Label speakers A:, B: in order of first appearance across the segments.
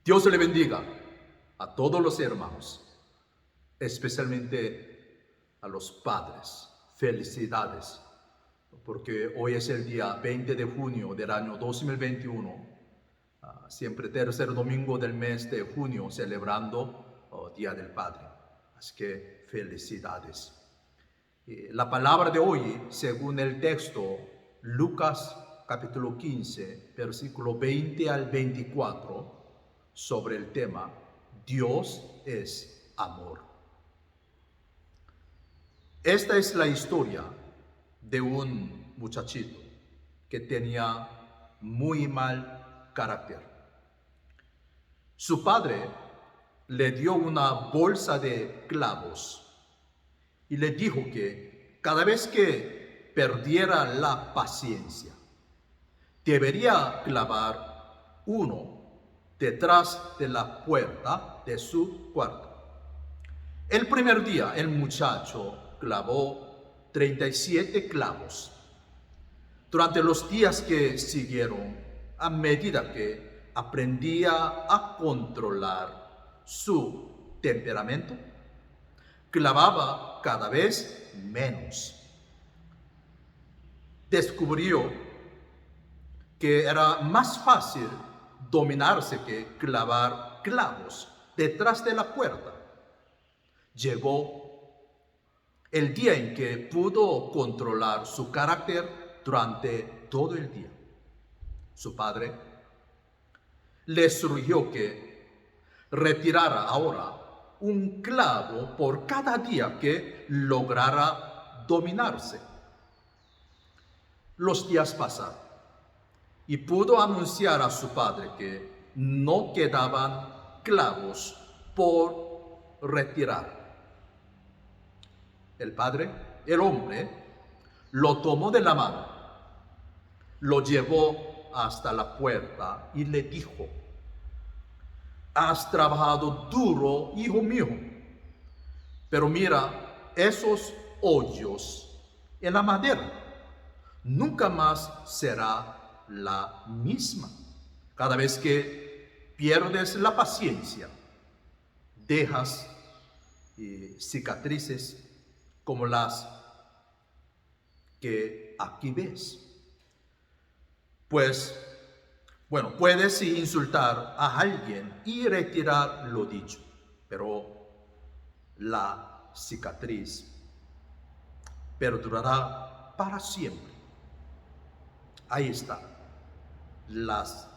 A: Dios le bendiga a todos los hermanos, especialmente a los padres. Felicidades, porque hoy es el día 20 de junio del año 2021, siempre tercer domingo del mes de junio, celebrando Día del Padre. Así que felicidades. La palabra de hoy, según el texto, Lucas capítulo 15, versículo 20 al 24, sobre el tema, Dios es amor. Esta es la historia de un muchachito que tenía muy mal carácter. Su padre le dio una bolsa de clavos y le dijo que cada vez que perdiera la paciencia, debería clavar uno detrás de la puerta de su cuarto. El primer día el muchacho clavó 37 clavos. Durante los días que siguieron, a medida que aprendía a controlar su temperamento, clavaba cada vez menos. Descubrió que era más fácil dominarse que clavar clavos detrás de la puerta. Llegó el día en que pudo controlar su carácter durante todo el día. Su padre le sugirió que retirara ahora un clavo por cada día que lograra dominarse. Los días pasaron y pudo anunciar a su padre que no quedaban clavos por retirar. El padre, el hombre, lo tomó de la mano, lo llevó hasta la puerta y le dijo: has trabajado duro, hijo mío, pero mira esos hoyos en la madera. Nunca más será la misma. Cada vez que pierdes la paciencia, dejas cicatrices como las que aquí ves. Pues, bueno, puedes insultar a alguien y retirar lo dicho, pero la cicatriz perdurará para siempre. Ahí está, las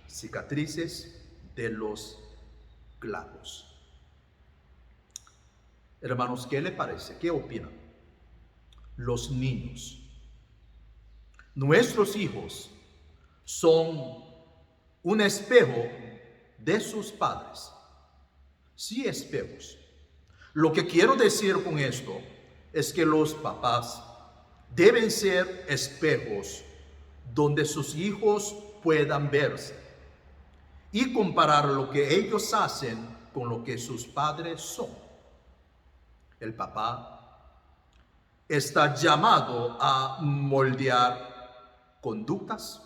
A: cicatrices de los clavos. Hermanos, ¿qué le parece? ¿Qué opinan? Los niños, nuestros hijos, son un espejo de sus padres. Sí, espejos. Lo que quiero decir con esto es que los papás deben ser espejos donde sus hijos puedan verse y comparar lo que ellos hacen con lo que sus padres son. El papá está llamado a moldear conductas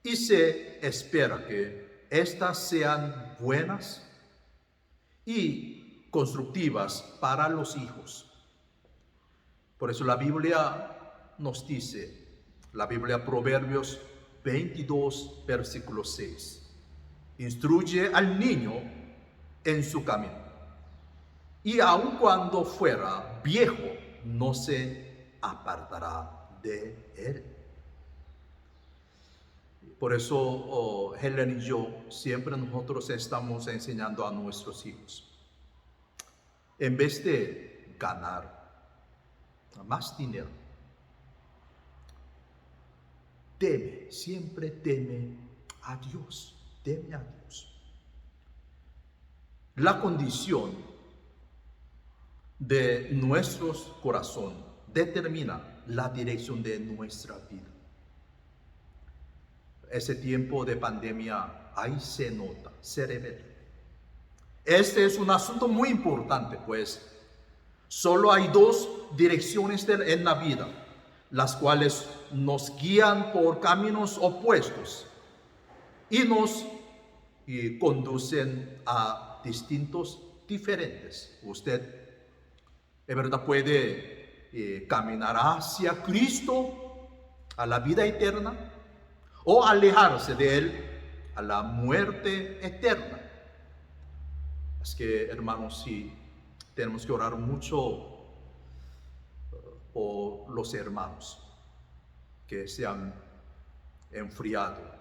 A: y se espera que éstas sean buenas y constructivas para los hijos. Por eso la Biblia nos dice, la Biblia Proverbios 22, versículo 6, instruye al niño en su camino, y aun cuando fuera viejo, no se apartará de él. Por eso Helen y yo siempre nosotros estamos enseñando a nuestros hijos, en vez de ganar más dinero, teme, siempre teme a Dios, teme a Dios. La condición de nuestros corazones determina la dirección de nuestra vida. Ese tiempo de pandemia, ahí se nota, se revela. Este es un asunto muy importante, pues solo hay dos direcciones en la vida, las cuales nos guían por caminos opuestos y nos y conducen a distintos diferentes. Usted, de verdad, puede caminar hacia Cristo, a la vida eterna, o alejarse de Él a la muerte eterna. Es que, hermanos, sí, tenemos que orar mucho por los hermanos que se han enfriado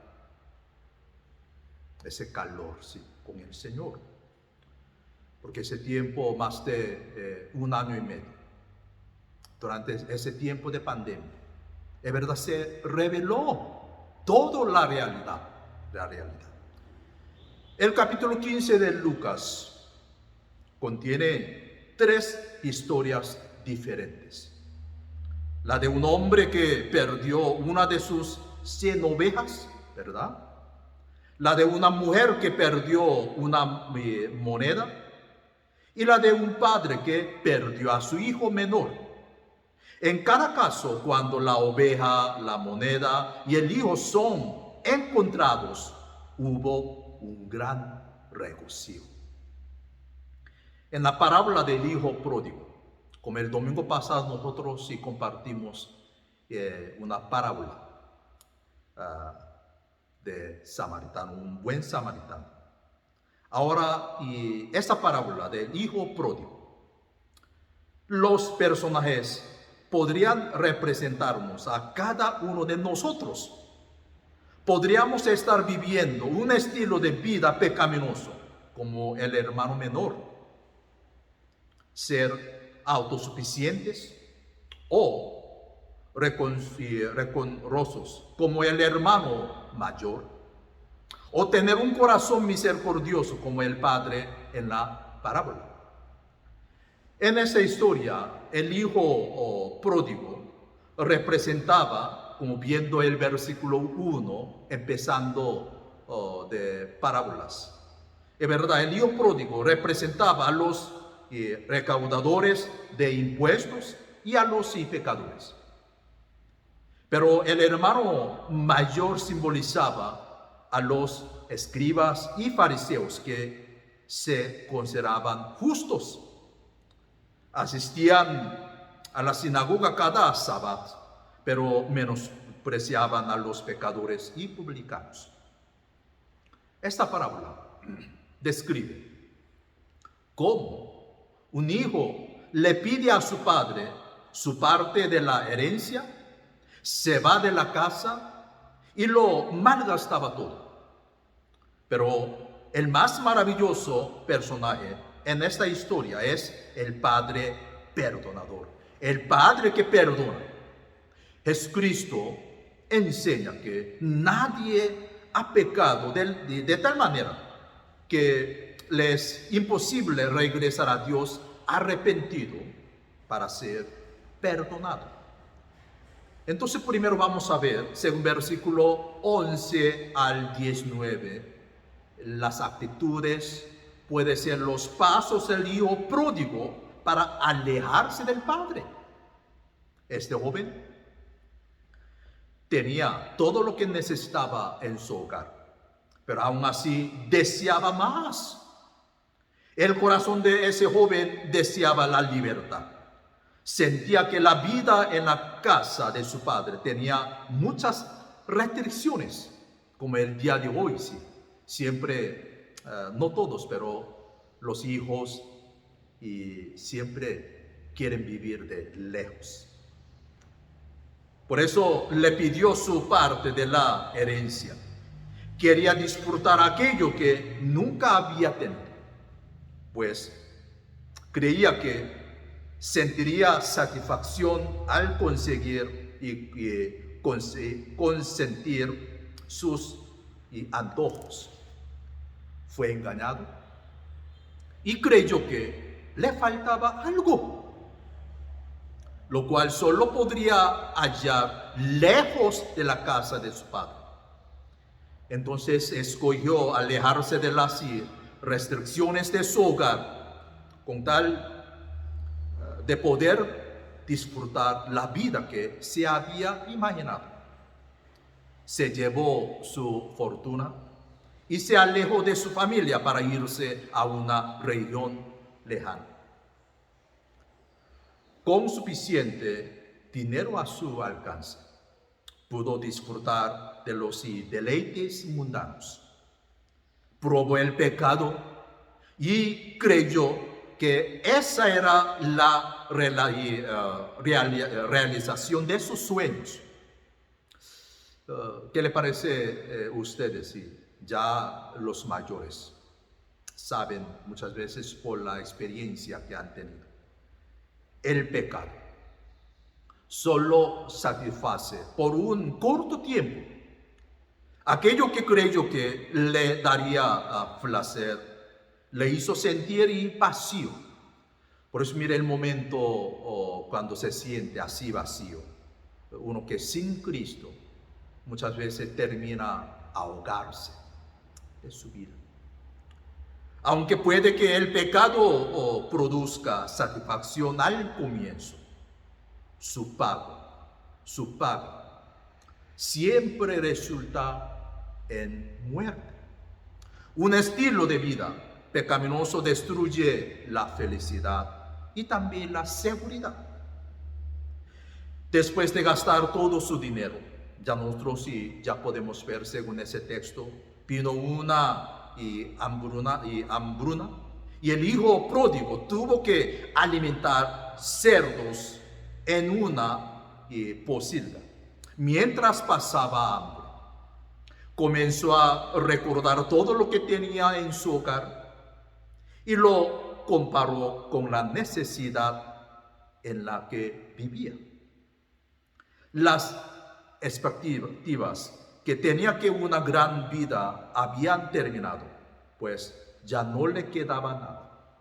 A: ese calor, sí, con el Señor. Porque ese tiempo, más de 1 año y medio, durante ese tiempo de pandemia, de verdad se reveló toda la realidad. El capítulo 15 de Lucas contiene 3 historias diferentes. La de un hombre que perdió una de sus 100 ovejas, ¿verdad? La de una mujer que perdió una moneda, y la de un padre que perdió a su hijo menor. En cada caso, cuando la oveja, la moneda y el hijo son encontrados, hubo un gran regocijo. En la parábola del hijo pródigo, como el domingo pasado nosotros sí compartimos una parábola de samaritano, un buen samaritano. Ahora, y esa parábola del hijo pródigo, los personajes podrían representarnos a cada uno de nosotros. Podríamos estar viviendo un estilo de vida pecaminoso, como el hermano menor, ser autosuficientes o reconrosos, como el hermano mayor, o tener un corazón misericordioso como el padre en la parábola. En esa historia, el hijo pródigo representaba, como viendo el versículo 1, empezando de parábolas. Es verdad, el hijo pródigo representaba a los recaudadores de impuestos y a los pecadores. Pero el hermano mayor simbolizaba a los escribas y fariseos que se consideraban justos. Asistían a la sinagoga cada sábado, pero menospreciaban a los pecadores y publicanos. Esta parábola describe cómo un hijo le pide a su padre su parte de la herencia, se va de la casa y lo malgastaba todo. Pero el más maravilloso personaje en esta historia es el Padre perdonador, el Padre que perdona. Jesucristo enseña que nadie ha pecado de tal manera que le es imposible regresar a Dios arrepentido para ser perdonado. Entonces primero vamos a ver, según versículo 11 al 19, las actitudes, puede ser los pasos del hijo pródigo para alejarse del padre. Este joven tenía todo lo que necesitaba en su hogar, pero aún así deseaba más. El corazón de ese joven deseaba la libertad. Sentía que la vida en la casa de su padre tenía muchas restricciones, como el día de hoy, sí. Siempre, no todos, pero los hijos y siempre quieren vivir de lejos. Por eso le pidió su parte de la herencia. Quería disfrutar aquello que nunca había tenido, pues creía que sentiría satisfacción al conseguir y consentir sus antojos. Fue engañado y creyó que le faltaba algo, lo cual solo podría hallar lejos de la casa de su padre. Entonces escogió alejarse de las restricciones de su hogar con tal de poder disfrutar la vida que se había imaginado. Se llevó su fortuna y se alejó de su familia para irse a una región lejana. Con suficiente dinero a su alcance, pudo disfrutar de los deleites mundanos. Probó el pecado y creyó que esa era la realización de sus sueños. ¿Qué le parece a ustedes? Si ya los mayores saben muchas veces por la experiencia que han tenido. El pecado solo satisface por un corto tiempo aquello que creyó que le daría placer, le hizo sentir vacío. Por eso mire el momento cuando se siente así vacío. Uno que sin Cristo muchas veces termina ahogarse de su vida. Aunque puede que el pecado produzca satisfacción al comienzo, su pago siempre resulta en muerte. Un estilo de vida pecaminoso destruye la felicidad y también la seguridad. Después de gastar todo su dinero, ya nosotros ya podemos ver según ese texto, vino una hambruna, y el hijo pródigo tuvo que alimentar cerdos en una pocilga. Mientras pasaba hambre, comenzó a recordar todo lo que tenía en su hogar y lo comparó con la necesidad en la que vivía. Las expectativas que tenía que una gran vida habían terminado, pues ya no le quedaba nada.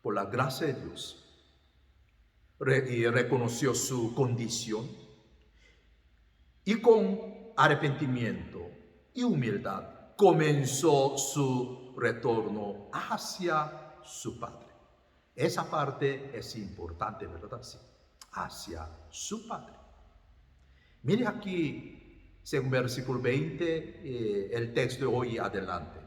A: Por la gracia de Dios, y reconoció su condición y con arrepentimiento y humildad comenzó su retorno hacia su Padre. Esa parte es importante, ¿verdad? Sí. Hacia su Padre. Mire aquí, según versículo 20, el texto de hoy adelante.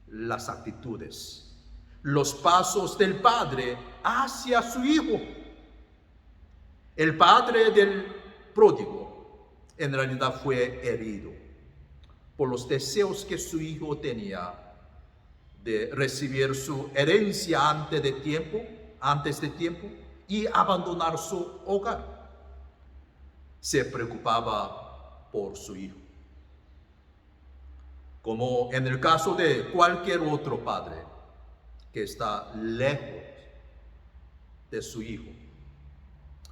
A: Las actitudes, los pasos del Padre hacia su Hijo. El padre del pródigo en realidad fue herido por los deseos que su hijo tenía de recibir su herencia antes de tiempo y abandonar su hogar. Se preocupaba por su hijo. Como en el caso de cualquier otro padre que está lejos de su hijo,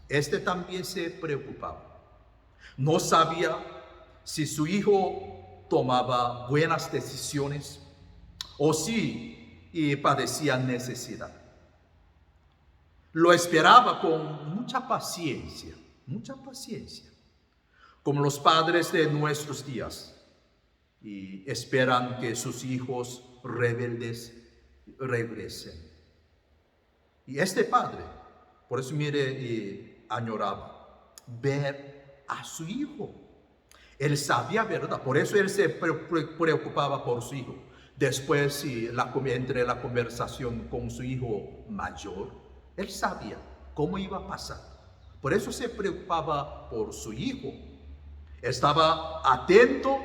A: este también se preocupaba. No sabía si su hijo tomaba buenas decisiones o si padecía necesidad. Lo esperaba con mucha paciencia, como los padres de nuestros días, y esperan que sus hijos rebeldes regresen. Y este padre, por eso mire, añoraba ver a su hijo. Él sabía, ¿verdad? Por eso él se preocupaba por su hijo. Después, entre la conversación con su hijo mayor, él sabía cómo iba a pasar. Por eso se preocupaba por su hijo. Estaba atento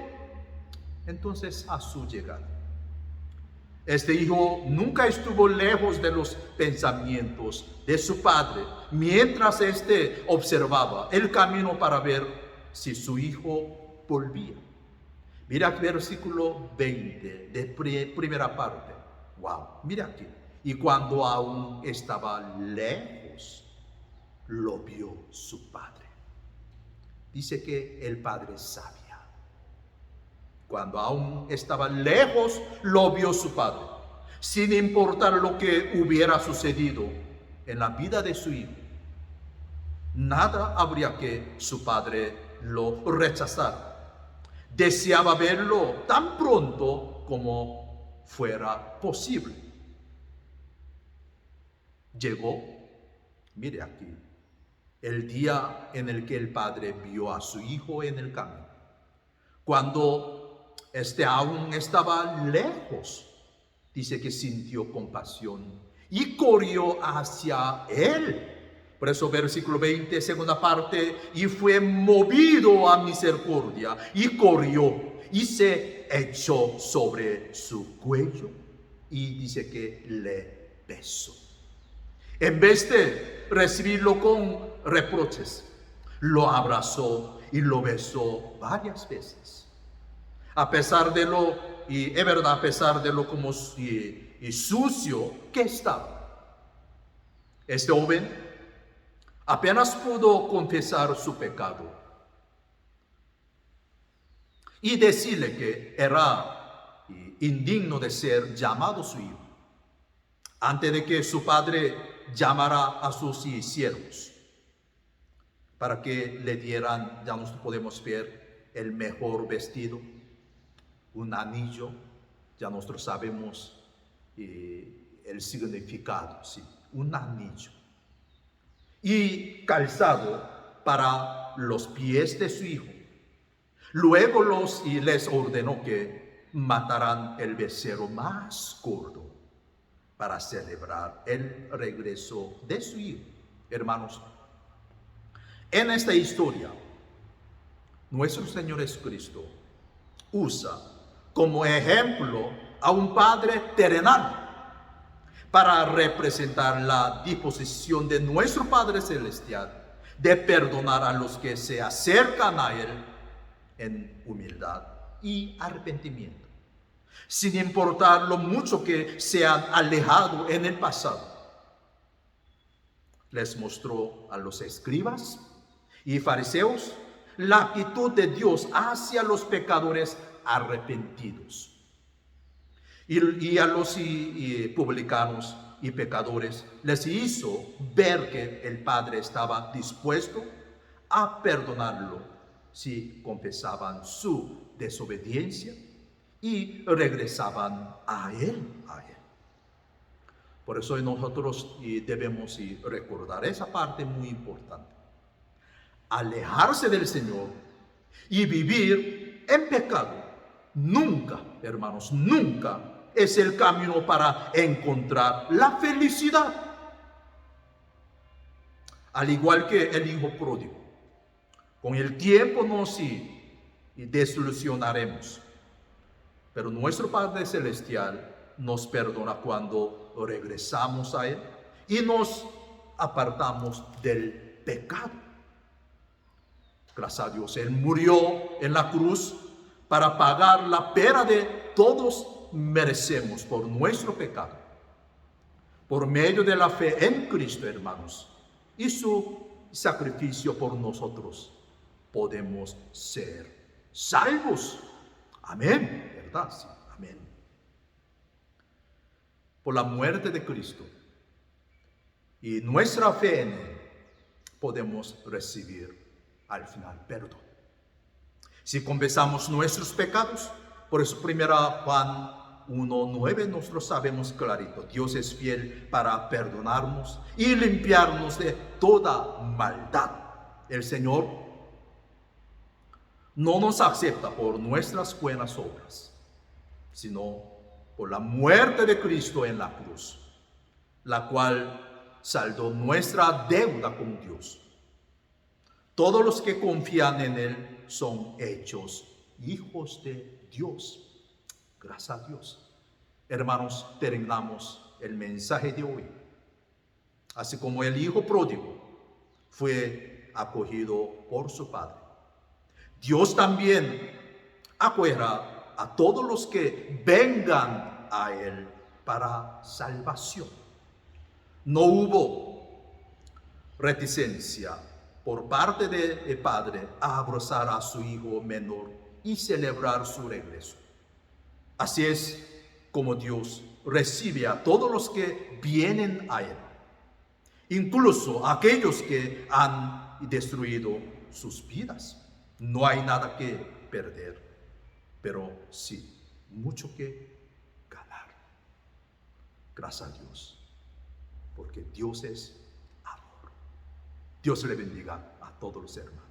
A: entonces a su llegada. Este hijo nunca estuvo lejos de los pensamientos de su padre mientras éste observaba el camino para ver si su hijo volvía. Mira el versículo 20 de primera parte. Wow, mira aquí. Y cuando aún estaba lejos, lo vio su padre. Dice que el padre sabía. Cuando aún estaba lejos, lo vio su padre. Sin importar lo que hubiera sucedido en la vida de su hijo, nada habría que su padre lo rechazara. Deseaba verlo tan pronto como fuera posible. Llegó, mire aquí, el día en el que el padre vio a su hijo en el camino. Cuando aún estaba lejos. Dice que sintió compasión y corrió hacia él. Por eso versículo 20, segunda parte, y fue movido a misericordia y corrió y se echó sobre su cuello y dice que le besó. En vez de recibirlo con reproches, lo abrazó y lo besó varias veces. A pesar de lo, y es verdad, a pesar de lo como y sucio que estaba, este joven apenas pudo confesar su pecado y decirle que era indigno de ser llamado su hijo, antes de que su padre llamara a sus siervos para que le dieran, ya nos podemos ver, el mejor vestido, un anillo, ya nosotros sabemos el significado, ¿sí? Un anillo, y calzado para los pies de su hijo. Luego les ordenó que mataran el becerro más gordo para celebrar el regreso de su hijo. Hermanos, en esta historia, nuestro Señor Jesucristo usa como ejemplo a un Padre terrenal para representar la disposición de nuestro Padre Celestial de perdonar a los que se acercan a Él en humildad y arrepentimiento, sin importar lo mucho que se han alejado en el pasado. Les mostró a los escribas y fariseos la actitud de Dios hacia los pecadores arrepentidos. Y a los publicanos y pecadores les hizo ver que el Padre estaba dispuesto a perdonarlo si confesaban su desobediencia y regresaban a Él. Por eso nosotros debemos recordar esa parte muy importante. Alejarse del Señor y vivir en pecado nunca, hermanos, nunca es el camino para encontrar la felicidad. Al igual que el hijo pródigo, con el tiempo nos desilusionaremos, pero nuestro Padre Celestial nos perdona cuando regresamos a Él y nos apartamos del pecado. Gracias a Dios, Él murió en la cruz para pagar la pena de todos merecemos por nuestro pecado. Por medio de la fe en Cristo, hermanos, y su sacrificio por nosotros, podemos ser salvos. Amén, ¿verdad? Sí, amén. Por la muerte de Cristo y nuestra fe en Él, podemos recibir al final perdón. Si confesamos nuestros pecados, por eso 1 Juan 1:9 nosotros sabemos clarito, Dios es fiel para perdonarnos y limpiarnos de toda maldad. El Señor no nos acepta por nuestras buenas obras, sino por la muerte de Cristo en la cruz, la cual saldó nuestra deuda con Dios. Todos los que confían en Él son hechos hijos de Dios. Gracias a Dios. Hermanos, terminamos el mensaje de hoy. Así como el hijo pródigo fue acogido por su padre, Dios también acogerá a todos los que vengan a Él para salvación. No hubo reticencia por parte del padre a abrazar a su hijo menor y celebrar su regreso. Así es como Dios recibe a todos los que vienen a Él, incluso a aquellos que han destruido sus vidas. No hay nada que perder, pero sí, mucho que ganar. Gracias a Dios, porque Dios es amor. Dios le bendiga a todos los hermanos.